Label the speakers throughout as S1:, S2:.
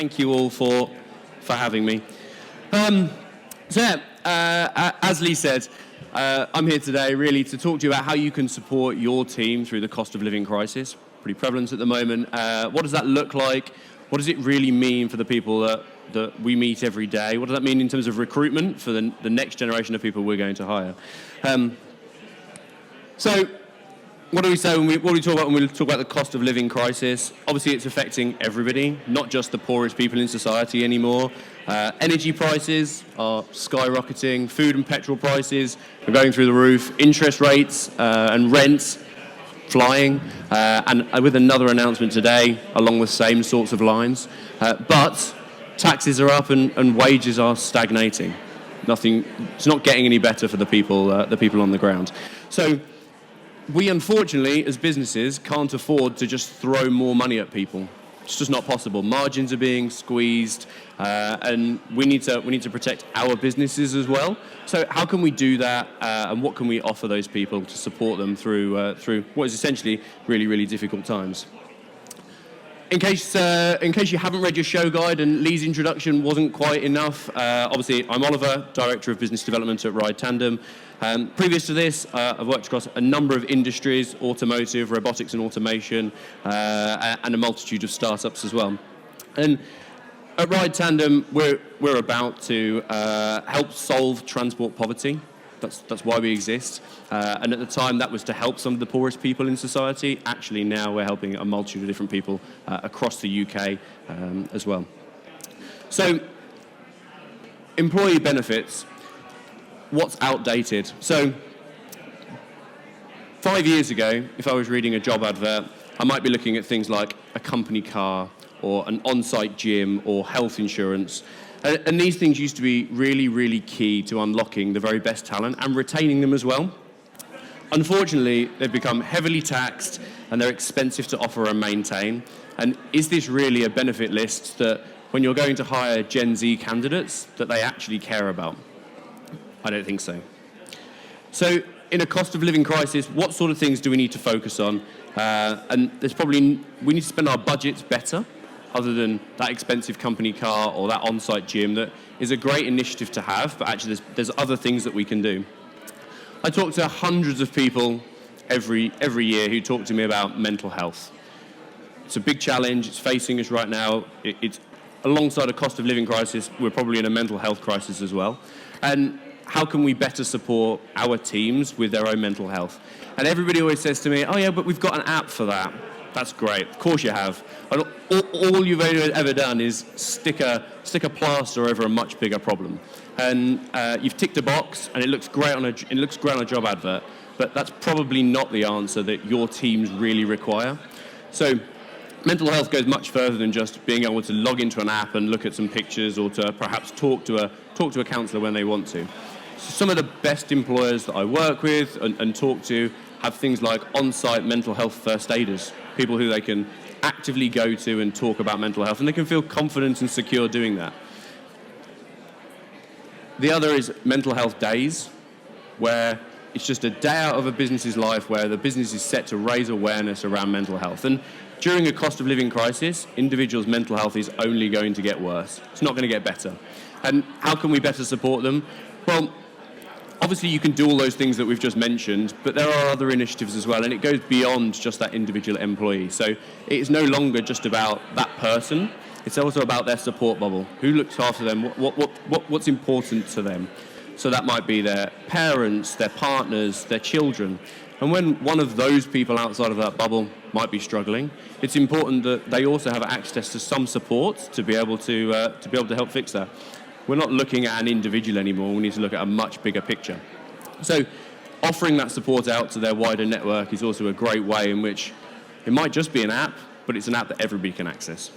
S1: thank you all for having me. As Lee said, I'm here today really to talk to you about how you can support your team through the cost of living crisis. Pretty prevalent at the moment. What does that look like? What does it really mean for the people that we meet every day? What does that mean in terms of recruitment for the next generation of people we're going to hire? So what do we say when we talk about the cost of living crisis? Obviously, it's affecting everybody, not just the poorest people in society anymore. Energy prices are skyrocketing. Food and petrol prices are going through the roof. Interest rates and rents flying. And with another announcement today along the same sorts of lines. But taxes are up and wages are stagnating. It's not getting any better for the people on the ground. So we, unfortunately, as businesses, can't afford to just throw more money at people. It's just not possible. Margins are being squeezed, and we need to protect our businesses as well. So how can we do that, and what can we offer those people to support them through what is essentially really, really difficult times? In case you haven't read your show guide and Lee's introduction wasn't quite enough, obviously I'm Oliver, Director of Business Development at RideTandem. Previous to this, I've worked across a number of industries, automotive, robotics and automation, and a multitude of startups as well. And at RideTandem, we're about to help solve transport poverty. That's why we exist. And at the time, that was to help some of the poorest people in society. Actually, now we're helping a multitude of different people across the UK as well. So, employee benefits. What's outdated? So, 5 years ago, if I was reading a job advert, I might be looking at things like a company car or an on-site gym or health insurance. And these things used to be really, really key to unlocking the very best talent and retaining them as well. Unfortunately, they've become heavily taxed and they're expensive to offer and maintain. And is this really a benefit list that when you're going to hire Gen Z candidates that they actually care about? I don't think so. So in a cost of living crisis, what sort of things do we need to focus on? And we need to spend our budgets better, other than that expensive company car or that on-site gym that is a great initiative to have, but actually there's other things that we can do. I talk to hundreds of people every year who talk to me about mental health. It's a big challenge. It's facing us right now. It's alongside a cost of living crisis, we're probably in a mental health crisis as well. And how can we better support our teams with their own mental health? And everybody always says to me, oh yeah, but we've got an app for that. That's great. Of course you have. And all you've ever done is stick a plaster over a much bigger problem. And you've ticked a box, and it looks great on a job advert. But that's probably not the answer that your teams really require. So mental health goes much further than just being able to log into an app and look at some pictures, or to perhaps talk to a counsellor when they want to. So some of the best employers that I work with and talk to have things like on-site mental health first aiders, people who they can actively go to and talk about mental health, and they can feel confident and secure doing that. The other is mental health days, where it's just a day out of a business's life where the business is set to raise awareness around mental health. And during a cost of living crisis, individuals' mental health is only going to get worse. It's not going to get better. And how can we better support them? Well, obviously, you can do all those things that we've just mentioned, but there are other initiatives as well, and it goes beyond just that individual employee. So it is no longer just about that person. It's also about their support bubble. Who looks after them? What's important to them? So that might be their parents, their partners, their children. And when one of those people outside of that bubble might be struggling, it's important that they also have access to some support to be able to help fix that. We're not looking at an individual anymore. We need to look at a much bigger picture. So offering that support out to their wider network is also a great way in which it might just be an app, but it's an app that everybody can access.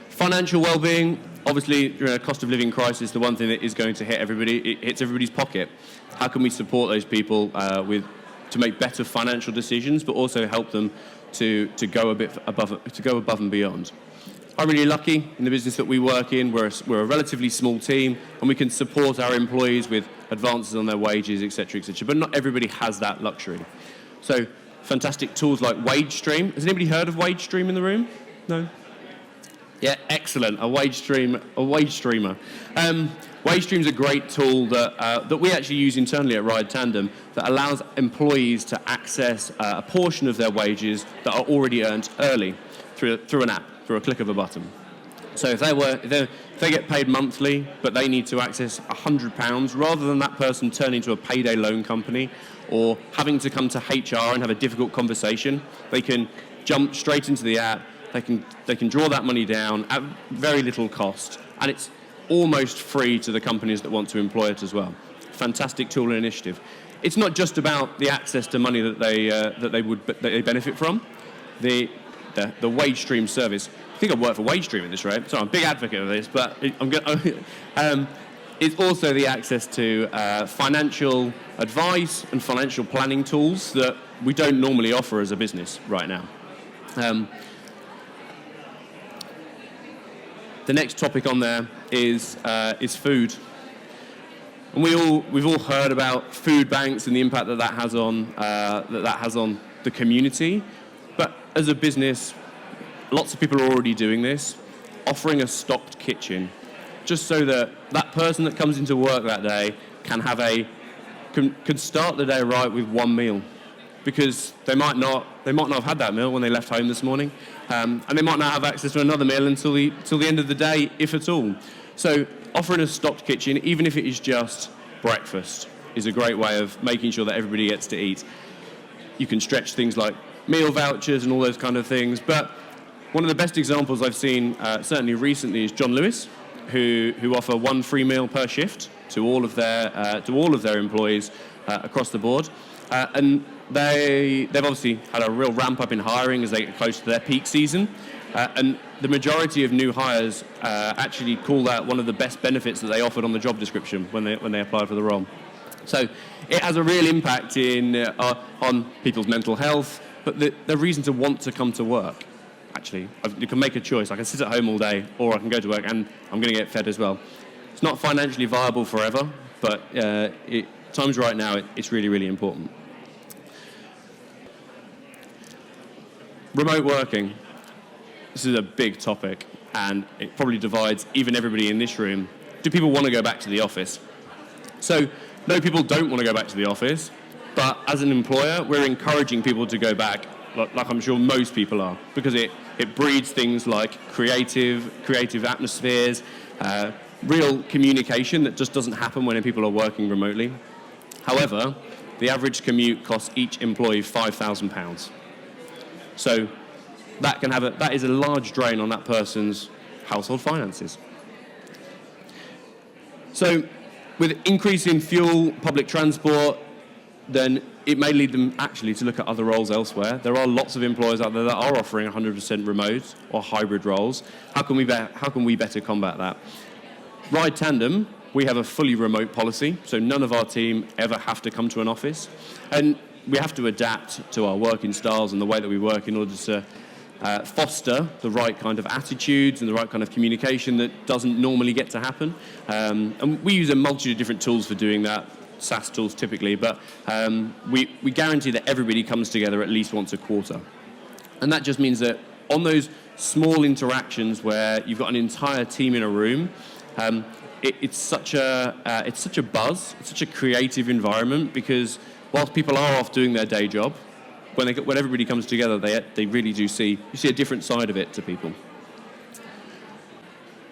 S1: Financial well-being. Obviously, during a cost of living crisis, the one thing that is going to hit everybody, it hits everybody's pocket. How can we support those people to make better financial decisions, but also help them to go above and beyond? I'm really lucky in the business that we work in. We're a relatively small team, and we can support our employees with advances on their wages, etc., etc. But not everybody has that luxury. So fantastic tools like WageStream. Has anybody heard of WageStream in the room? No? Yeah, excellent. A WageStreamer. WageStream's a great tool that we actually use internally at RideTandem that allows employees to access a portion of their wages that are already earned early through an app, through a click of a button. So if they get paid monthly, but they need to access £100, rather than that person turning to a payday loan company or having to come to HR and have a difficult conversation, they can jump straight into the app. They can draw that money down at very little cost, and it's almost free to the companies that want to employ it as well. Fantastic tool and initiative. It's not just about the access to money that they benefit from. The WageStream service. I think I work for WageStream at this rate, so I'm a big advocate of this, but it's also the access to financial advice and financial planning tools that we don't normally offer as a business right now. The next topic on there is food. And we've all heard about food banks and the impact that has on the community. But as a business, lots of people are already doing this, offering a stocked kitchen, just so that that person that comes into work that day can start the day right with one meal, because they might not have had that meal when they left home this morning, and they might not have access to another meal until the end of the day, if at all. So offering a stocked kitchen, even if it is just breakfast, is a great way of making sure that everybody gets to eat. You can stretch things like meal vouchers and all those kind of things, but one of the best examples I've seen, certainly recently, is John Lewis, who offer one free meal per shift to all of their employees across the board, and they've obviously had a real ramp up in hiring as they get close to their peak season, and the majority of new hires actually call that one of the best benefits that they offered on the job description when they applied for the role. So it has a real impact on people's mental health, but the reason to want to come to work. Actually, you can make a choice. I can sit at home all day, or I can go to work, and I'm going to get fed as well. It's not financially viable forever, but times right now, it's really, really important. Remote working. This is a big topic, and it probably divides even everybody in this room. Do people want to go back to the office? So, no, people don't want to go back to the office, but as an employer, we're encouraging people to go back, like I'm sure most people are, because it breeds things like creative atmospheres, real communication that just doesn't happen when people are working remotely. However, the average commute costs each employee £5,000. So that is a large drain on that person's household finances. So with increasing fuel, public transport, then it may lead them actually to look at other roles elsewhere. There are lots of employers out there that are offering 100% remote or hybrid roles. How can we better combat that? RideTandem, we have a fully remote policy, so none of our team ever have to come to an office. And we have to adapt to our working styles and the way that we work in order to foster the right kind of attitudes and the right kind of communication that doesn't normally get to happen. And we use a multitude of different tools for doing that, SaaS tools typically, but we guarantee that everybody comes together at least once a quarter. And that just means that on those small interactions where you've got an entire team in a room, it's such a buzz, it's such a creative environment, because whilst people are off doing their day job, when everybody comes together, they really do see a different side of it to people.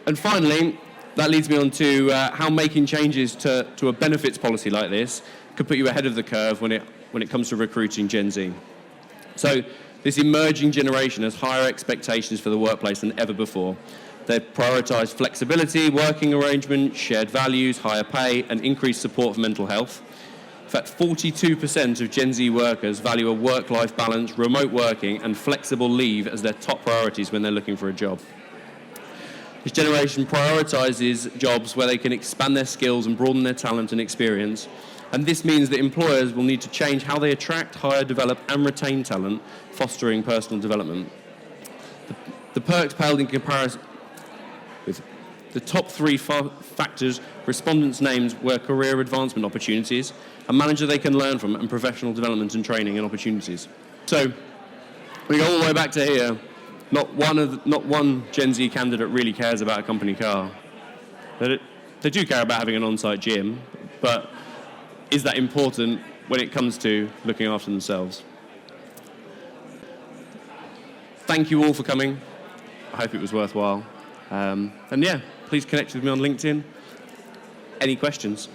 S1: And finally, that leads me on to how making changes to a benefits policy like this could put you ahead of the curve when it comes to recruiting Gen Z. So this emerging generation has higher expectations for the workplace than ever before. They prioritise flexibility, working arrangements, shared values, higher pay, and increased support for mental health. In fact, 42% of Gen Z workers value a work-life balance, remote working, and flexible leave as their top priorities when they're looking for a job. This generation prioritises jobs where they can expand their skills and broaden their talent and experience. And this means that employers will need to change how they attract, hire, develop, and retain talent, fostering personal development. The perks paled in comparison with The top three factors respondents named were career advancement opportunities, a manager they can learn from, and professional development and training and opportunities. So we go all the way back to here. Not one Gen Z candidate really cares about a company car. They do care about having an on-site gym, but is that important when it comes to looking after themselves? Thank you all for coming. I hope it was worthwhile. And yeah, please connect with me on LinkedIn. Any questions?